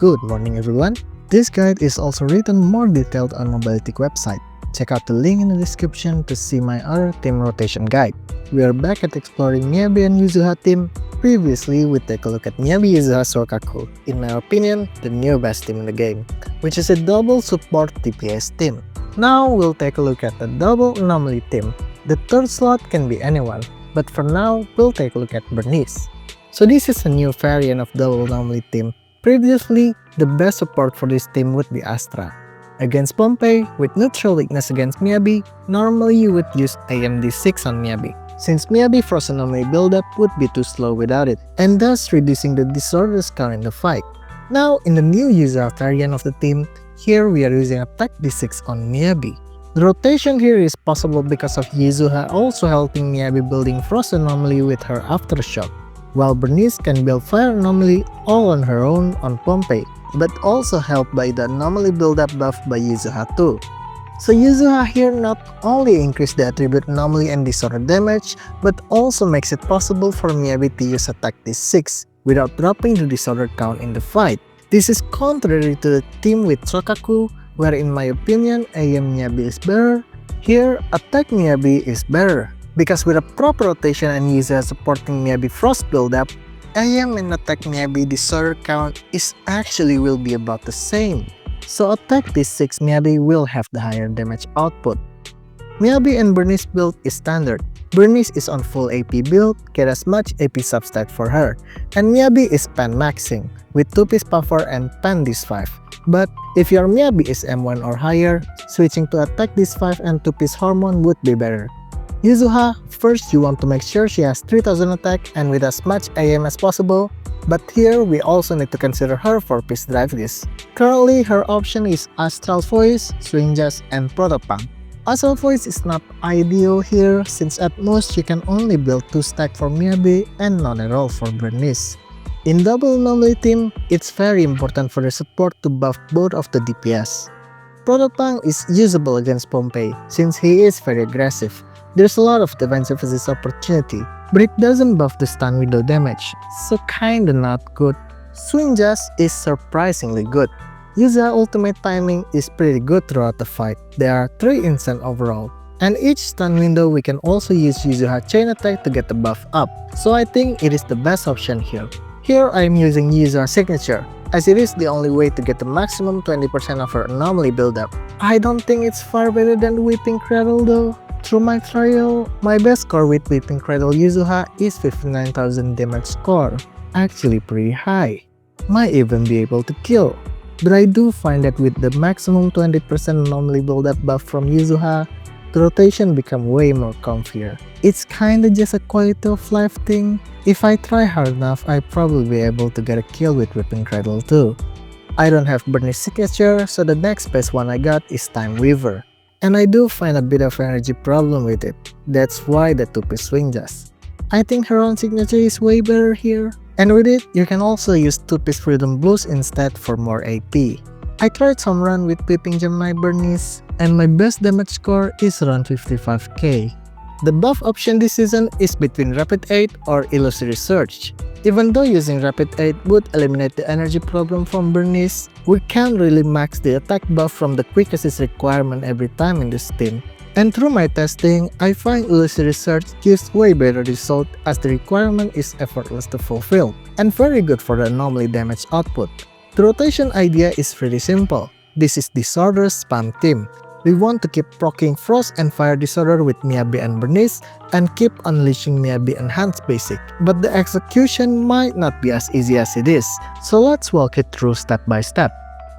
Good morning everyone. This guide is also written more detailed on Mobility website. Check out the link in the description to see my other team rotation guide. We are back at exploring Miyabi and Yuzuha team. Previously, we take a look at Miyabi, Yuzuha, Sokaku. In my opinion, the new best team in the game, which is a double support DPS team. Now we'll take a look at the double anomaly team. The third slot can be anyone, but for now, we'll take a look at Burnice. So this is a new variant of double anomaly team. Previously, the best support for this team would be Astra. Against Pompey, with neutral weakness against Miyabi, normally you would use AMD6 on Miyabi, since Miyabi Frost Anomaly buildup would be too slow without it, and thus reducing the disorders count in the fight. Now, in the new user variant of the team, here we are using Attack D6 on Miyabi. The rotation here is possible because of Yuzuha also helping Miyabi building Frost Anomaly with her Aftershock, while Burnice can build Fire Anomaly all on her own on Pompey, but also helped by the Anomaly buildup buff by Yuzuha too. So Yuzuha here not only increases the attribute Anomaly and Disorder damage, but also makes it possible for Miyabi to use Attack D6 without dropping the Disorder count in the fight. This is contrary to the team with Sokaku, where in my opinion AM Miyabi is better. Here, Attack Miyabi is better, because with a proper rotation and Yuzuha supporting Miyabi Frost buildup, AM and Attack Miyabi Disorder count is actually will be about the same. So Attack D6 Miyabi will have the higher damage output. Miyabi and Burnice build is standard. Burnice is on full AP build, get as much AP substat for her, and Miyabi is pan maxing, with 2-piece buffer and pan D5. But if your Miyabi is M1 or higher, switching to Attack D5 and 2-piece hormone would be better. Yuzuha, first you want to make sure she has 3000 attack and with as much AM as possible, but here we also need to consider her 4-piece drive list. Currently her option is Astral Voice, Swing Jazz, and Protopunk. Astral Voice is not ideal here since at most you can only build 2 stack for Miyabi and not at all for Burnice. In double anomaly team, it's very important for the support to buff both of the DPS. Protopunk is usable against Pompey since he is very aggressive. There's a lot of defensive assist opportunity, but it doesn't buff the stun window damage, so kinda not good. Swing Jazz is surprisingly good. Yuzuha ultimate timing is pretty good throughout the fight. There are 3 instant overall, and each stun window we can also use Yuzuha chain attack to get the buff up, so I think it is the best option here. Here I am using Yuzuha signature, as it is the only way to get the maximum 20% of her anomaly buildup. I don't think it's far better than Weeping Cradle though. Through my trial, my best score with Weeping Cradle Yuzuha is 59,000 damage score, actually pretty high. Might even be able to kill. But I do find that with the maximum 20% anomaly buildup buff from Yuzuha, the rotation become way more comfier. It's kinda just a quality of life thing. If I try hard enough, I'd probably be able to get a kill with Weeping Cradle too. I don't have Burnice signature, so the next best one I got is Time Weaver. And I do find a bit of energy problem with it. That's why the 2-piece Swing Jazz. I think her own signature is way better here. And with it, you can also use 2-piece Freedom Blues instead for more AP. I tried some run with Weeping Gemini Burnice, and my best damage score is around 55k. The buff option this season is between Rapid 8 or Illusory Surge. Even though using Rapid 8 would eliminate the energy problem from Burnice, we can't really max the attack buff from the quick assist requirement every time in this team. And through my testing, I find Illusory Surge gives way better result as the requirement is effortless to fulfill, and very good for the anomaly damage output. The rotation idea is pretty simple. This is Disorder's spam team. We want to keep proccing Frost and Fire Disorder with Miyabi and Burnice, and keep unleashing Miyabi Enhanced Basic, but the execution might not be as easy as it is, so let's walk it through step by step.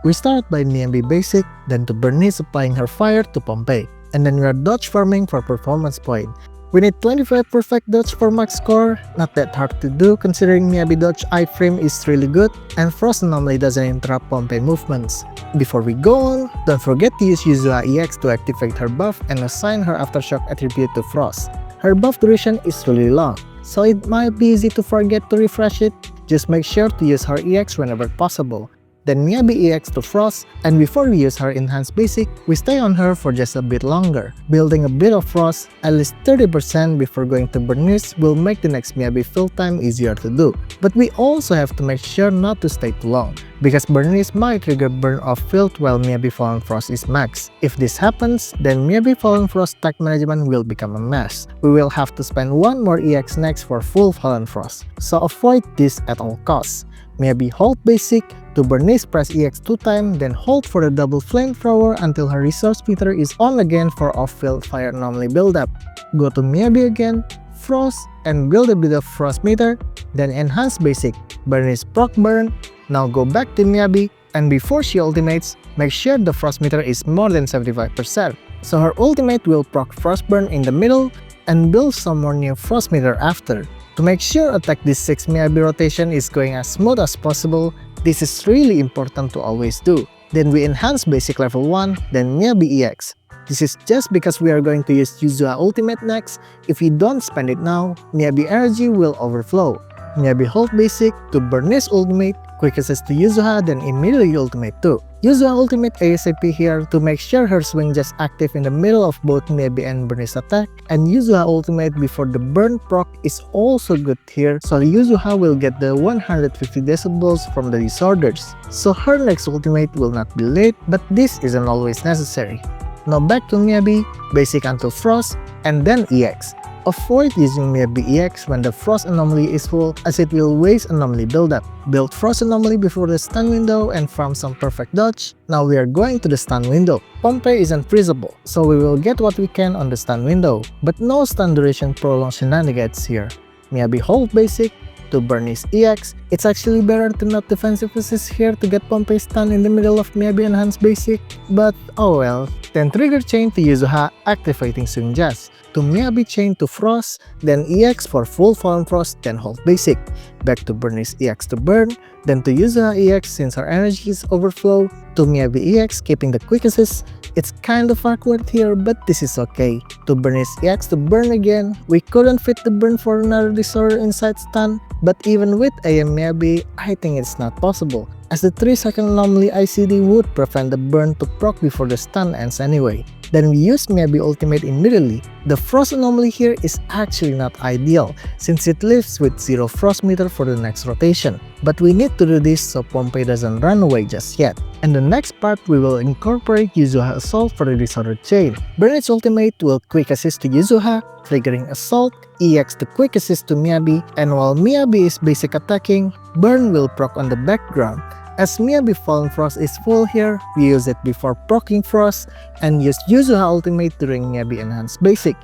We start by Miyabi Basic, then to Burnice applying her Fire to Pompey, and then we are dodge farming for performance point. We need 25 perfect dodge for max score, not that hard to do considering Miyabi dodge iframe is really good and Frost Anomaly doesn't interrupt Pompey movements. Before we go on, don't forget to use Yuzuha EX to activate her buff and assign her Aftershock attribute to Frost. Her buff duration is really long, so it might be easy to forget to refresh it. Just make sure to use her EX whenever possible. then Miyabi EX to Frost, and before we use her enhanced basic, we stay on her for just a bit longer. Building a bit of Frost, at least 30% before going to Burnice will make the next Miyabi fill time easier to do. But we also have to make sure not to stay too long, because Burnice might trigger burn off field while Miyabi Fallen Frost is max. If this happens, then Miyabi Fallen Frost stack management will become a mess. We will have to spend one more EX next for full Fallen Frost, so avoid this at all costs. Miyabi hold basic, to Burnice press EX 2 times, then hold for the double flamethrower until her resource meter is on again for off-field fire anomaly buildup. Go to Miyabi again, Frost, and build a bit of Frost meter, then enhance basic, Burnice proc burn. Now go back to Miyabi, and before she ultimates, make sure the Frost meter is more than 75%. So her ultimate will proc Frost burn in the middle, and build some more new Frost meter after. To make sure attack this 6 Miyabi rotation is going as smooth as possible, this is really important to always do. Then we enhance basic level 1, then Miyabi EX. This is just because we are going to use Yuzuha ultimate next. If we don't spend it now, Miyabi energy will overflow. Miyabi hold basic, to Burnice ultimate, quick assist to Yuzuha, then immediately ultimate too. Yuzuha ultimate ASAP here to make sure her swing just active in the middle of both Miyabi and Burnice attack, and Yuzuha ultimate before the burn proc is also good here, so Yuzuha will get the 150 decibels from the disorders. So her next ultimate will not be late, but this isn't always necessary. Now back to Miyabi, basic until Frost, and then EX. Avoid using Miyabi EX when the Frost anomaly is full, as it will waste anomaly buildup. Build Frost anomaly before the stun window and farm some perfect dodge. Now we are going to the stun window. Pompey is unfreezable, so we will get what we can on the stun window, but no stun duration prolonged shenanigans here. Miyabi hold basic, to Burnice EX. It's actually better to not defensive assist here to get Pompey stun in the middle of Miyabi enhanced basic, but oh well. Then trigger chain to Yuzuha, activating Swing Jazz. To Miyabi chain to Frost, then EX for full Fallen Frost, then hold basic. Back to Burnice EX to burn, then to Yuzuha EX since her energy is overflow. To Miyabi EX keeping the quick assist. It's kind of awkward here, but this is okay. To Burnice EX to burn again. We couldn't fit the burn for another disorder inside stun, but even with AM Miyabi, I think it's not possible, as the 3-second anomaly ICD would prevent the burn to proc before the stun ends anyway. Then we use Miyabi ultimate immediately. The Frost anomaly here is actually not ideal, since it lives with 0 Frost meter for the next rotation. But we need to do this so Pompey doesn't run away just yet. And the next part we will incorporate Yuzuha Assault for the disordered chain. Burnice ultimate will quick assist to Yuzuha, triggering Assault, EX to quick assist to Miyabi, and while Miyabi is basic attacking, burn will proc on the background. As Miyabi Fallen Frost is full here, we use it before proccing Frost, and use Yuzuha ultimate during Miyabi enhanced basic.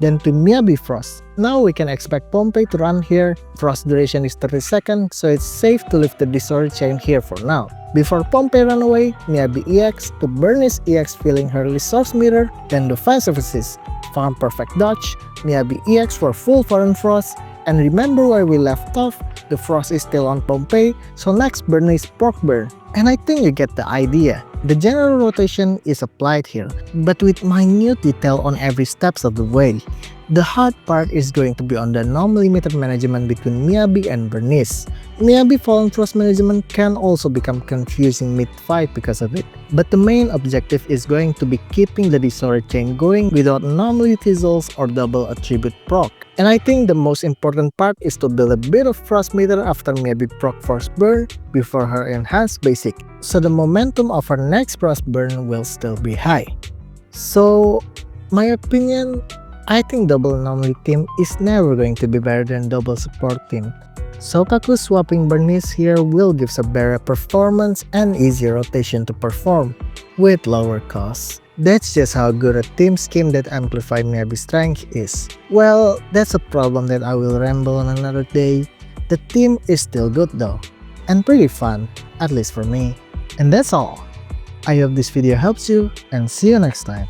Then to Miyabi Frost. Now we can expect Pompey to run here. Frost duration is 30 seconds, so it's safe to leave the disorder chain here for now. Before Pompey run away, Miyabi EX to Burnice EX filling her resource meter, then defensive assist, farm perfect dodge, Miyabi EX for full Fallen Frost, and remember where we left off, the Frost is still on Pompey, so next Burnice proc burn. And I think you get the idea. The general rotation is applied here, but with minute detail on every steps of the way. The hard part is going to be on the anomaly meter management between Miyabi and Burnice. Miyabi Fallen Frost management can also become confusing mid-fight because of it, but the main objective is going to be keeping the disorder chain going without anomaly fizzles or double attribute proc. And I think the most important part is to build a bit of Frost meter after Miyabi proc first burn before her enhanced basic, so the momentum of her next Frost burn will still be high. So, my opinion, I think double anomaly team is never going to be better than double support team. Sokaku swapping Burnice here will give a better performance and easier rotation to perform, with lower costs. That's just how good a team scheme that amplified Miyabi's strength is. Well, that's a problem that I will ramble on another day. The team is still good though, and pretty fun, at least for me. And that's all. I hope this video helps you, and see you next time.